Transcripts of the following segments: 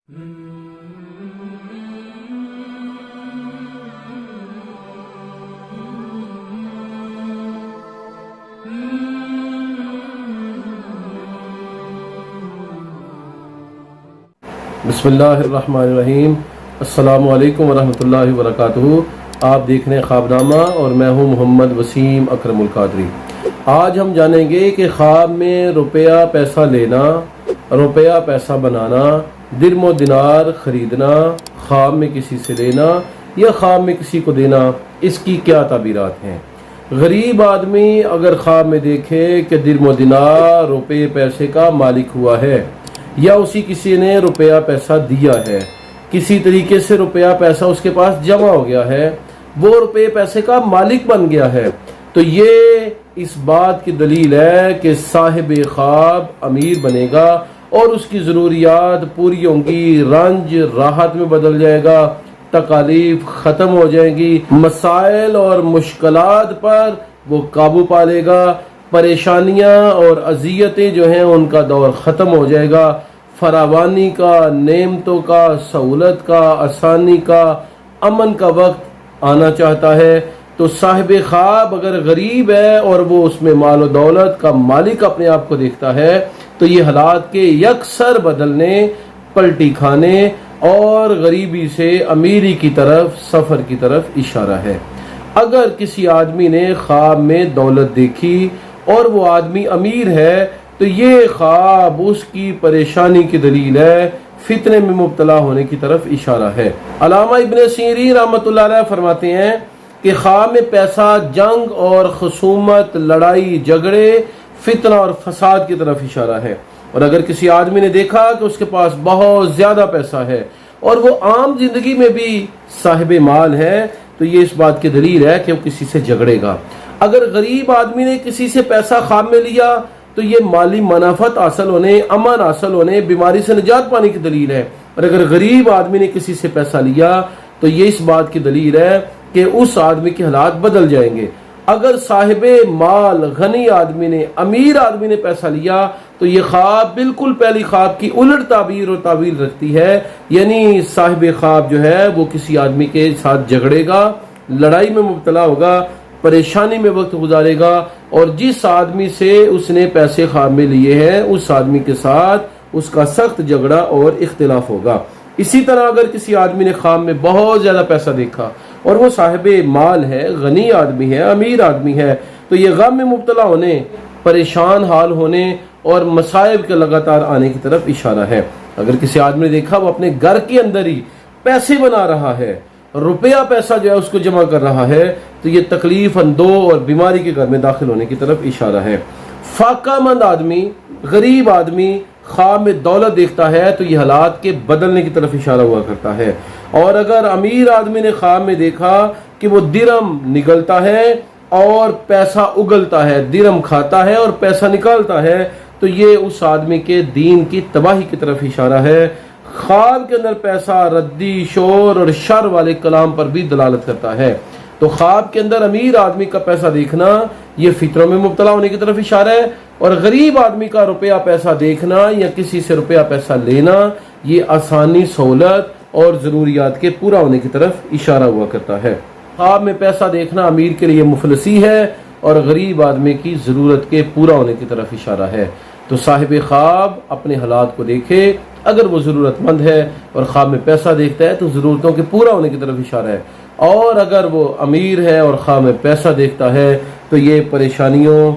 بسم اللہ الرحمن الرحیم۔ السلام علیکم ورحمۃ اللہ وبرکاتہ۔ آپ دیکھ رہے ہیں خوابنامہ اور میں ہوں محمد وسیم اکرم القادری۔ آج ہم جانیں گے کہ خواب میں روپیہ پیسہ لینا، روپیہ پیسہ بنانا، درم و دینار خریدنا، خواب میں کسی سے لینا یا خواب میں کسی کو دینا، اس کی کیا تعبیرات ہیں؟ غریب آدمی اگر خواب میں دیکھے کہ درم و دینار روپے پیسے کا مالک ہوا ہے یا اسی کسی نے روپیہ پیسہ دیا ہے، کسی طریقے سے روپیہ پیسہ اس کے پاس جمع ہو گیا ہے، وہ روپے پیسے کا مالک بن گیا ہے، تو یہ اس بات کی دلیل ہے کہ صاحب خواب امیر بنے گا اور اس کی ضروریات پوری ہوں گی، رنج راحت میں بدل جائے گا، تکالیف ختم ہو جائیں گی، مسائل اور مشکلات پر وہ قابو پا لے گا، پریشانیاں اور اذیتیں جو ہیں ان کا دور ختم ہو جائے گا، فراوانی کا، نعمتوں کا، سہولت کا، آسانی کا، امن کا وقت آنا چاہتا ہے۔ تو صاحب خواب اگر غریب ہے اور وہ اس میں مال و دولت کا مالک اپنے آپ کو دیکھتا ہے تو یہ حالات کے یکسر بدلنے، پلٹی کھانے اور غریبی سے امیری کی طرف، سفر کی طرف اشارہ ہے۔ اگر کسی آدمی نے خواب میں دولت دیکھی اور وہ آدمی امیر ہے تو یہ خواب اس کی پریشانی کی دلیل ہے، فتنے میں مبتلا ہونے کی طرف اشارہ ہے۔ علامہ ابن سیرین رحمۃ اللہ علیہ فرماتے ہیں کہ خواب میں پیسہ جنگ اور خصومت، لڑائی جھگڑے، فتنہ اور فساد کی طرف اشارہ ہے۔ اور اگر کسی آدمی نے دیکھا کہ اس کے پاس بہت زیادہ پیسہ ہے اور وہ عام زندگی میں بھی صاحب مال ہے تو یہ اس بات کی دلیل ہے کہ وہ کسی سے جھگڑے گا۔ اگر غریب آدمی نے کسی سے پیسہ خواب میں لیا تو یہ مالی منافعت حاصل ہونے، امن حاصل ہونے، بیماری سے نجات پانے کی دلیل ہے۔ اور اگر غریب آدمی نے کسی سے پیسہ لیا تو یہ اس بات کی دلیل ہے کہ اس آدمی کے حالات بدل جائیں گے۔ اگر صاحب مال غنی آدمی نے، امیر آدمی نے پیسہ لیا تو یہ خواب بالکل پہلی خواب کی الٹ تعبیر اور تعویل رکھتی ہے، یعنی صاحب خواب جو ہے وہ کسی آدمی کے ساتھ جھگڑے گا، لڑائی میں مبتلا ہوگا، پریشانی میں وقت گزارے گا، اور جس آدمی سے اس نے پیسے خواب میں لیے ہیں اس آدمی کے ساتھ اس کا سخت جھگڑا اور اختلاف ہوگا۔ اسی طرح اگر کسی آدمی نے خواب میں بہت زیادہ پیسہ دیکھا اور وہ صاحب مال ہے، غنی آدمی ہے، امیر آدمی ہے، تو یہ غم میں مبتلا ہونے، پریشان حال ہونے اور مصائب کے لگاتار آنے کی طرف اشارہ ہے۔ اگر کسی آدمی نے دیکھا وہ اپنے گھر کے اندر ہی پیسے بنا رہا ہے، روپیہ پیسہ جو ہے اس کو جمع کر رہا ہے، تو یہ تکلیف اندو اور بیماری کے گھر میں داخل ہونے کی طرف اشارہ ہے۔ فاقہ مند آدمی، غریب آدمی خواب میں دولت دیکھتا ہے تو یہ حالات کے بدلنے کی طرف اشارہ ہوا کرتا ہے۔ اور اگر امیر آدمی نے خواب میں دیکھا کہ وہ درم نگلتا ہے اور پیسہ اگلتا ہے، درم کھاتا ہے اور پیسہ نکالتا ہے، تو یہ اس آدمی کے دین کی تباہی کی طرف اشارہ ہے۔ خواب کے اندر پیسہ ردی، شور اور شر والے کلام پر بھی دلالت کرتا ہے۔ تو خواب کے اندر امیر آدمی کا پیسہ دیکھنا یہ فطروں میں مبتلا ہونے کی طرف اشارہ ہے، اور غریب آدمی کا روپیہ پیسہ دیکھنا یا کسی سے روپیہ پیسہ لینا یہ آسانی، سہولت اور ضروریات کے پورا ہونے کی طرف اشارہ ہوا کرتا ہے۔ خواب میں پیسہ دیکھنا امیر کے لیے مفلسی ہے اور غریب آدمی کی ضرورت کے پورا ہونے کی طرف اشارہ ہے۔ تو صاحب خواب اپنے حالات کو دیکھے، اگر وہ ضرورت مند ہے اور خواب میں پیسہ دیکھتا ہے تو ضرورتوں کے پورا ہونے کی طرف اشارہ ہے، اور اگر وہ امیر ہے اور خواب میں پیسہ دیکھتا ہے تو یہ پریشانیوں،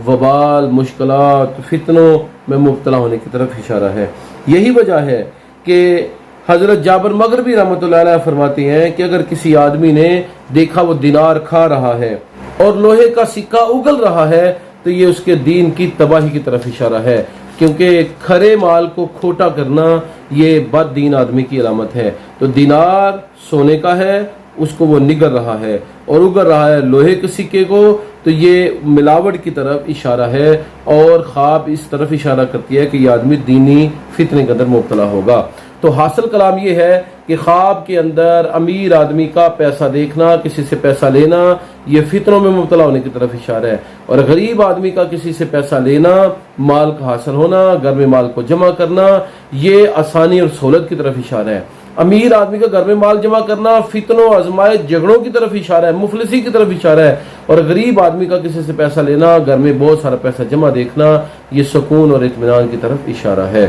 وبال، مشکلات، فتنوں میں مبتلا ہونے کی طرف اشارہ ہے۔ یہی وجہ ہے کہ حضرت جابر مغربی رحمۃ اللہ علیہ فرماتے ہیں کہ اگر کسی آدمی نے دیکھا وہ دینار کھا رہا ہے اور لوہے کا سکہ اگل رہا ہے تو یہ اس کے دین کی تباہی کی طرف اشارہ ہے، کیونکہ کھرے مال کو کھوٹا کرنا یہ بد دین آدمی کی علامت ہے۔ تو دینار سونے کا ہے، اس کو وہ نگل رہا ہے اور اگل رہا ہے لوہے کے سکے کو، تو یہ ملاوٹ کی طرف اشارہ ہے، اور خواب اس طرف اشارہ کرتی ہے کہ یہ آدمی دینی فتنے کے اندر مبتلا ہوگا۔ تو حاصل کلام یہ ہے کہ خواب کے اندر امیر آدمی کا پیسہ دیکھنا، کسی سے پیسہ لینا، یہ فتنوں میں مبتلا ہونے کی طرف اشارہ ہے، اور غریب آدمی کا کسی سے پیسہ لینا، مال کا حاصل ہونا، گھر میں مال کو جمع کرنا، یہ آسانی اور سہولت کی طرف اشارہ ہے۔ امیر آدمی کا گھر میں مال جمع کرنا فتنوں، آزمائش، جھگڑوں کی طرف اشارہ ہے، مفلسی کی طرف اشارہ ہے، اور غریب آدمی کا کسی سے پیسہ لینا، گھر میں بہت سارا پیسہ جمع دیکھنا، یہ سکون اور اطمینان کی طرف اشارہ ہے۔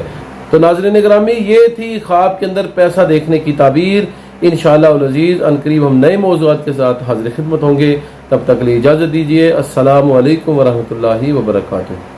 تو ناظرین گرامی، یہ تھی خواب کے اندر پیسہ دیکھنے کی تعبیر۔ انشاءاللہ العزیز عنقریب ہم نئے موضوعات کے ساتھ حاضر خدمت ہوں گے، تب تک کے لیے اجازت دیجیے۔ السلام علیکم ورحمۃ اللہ وبرکاتہ۔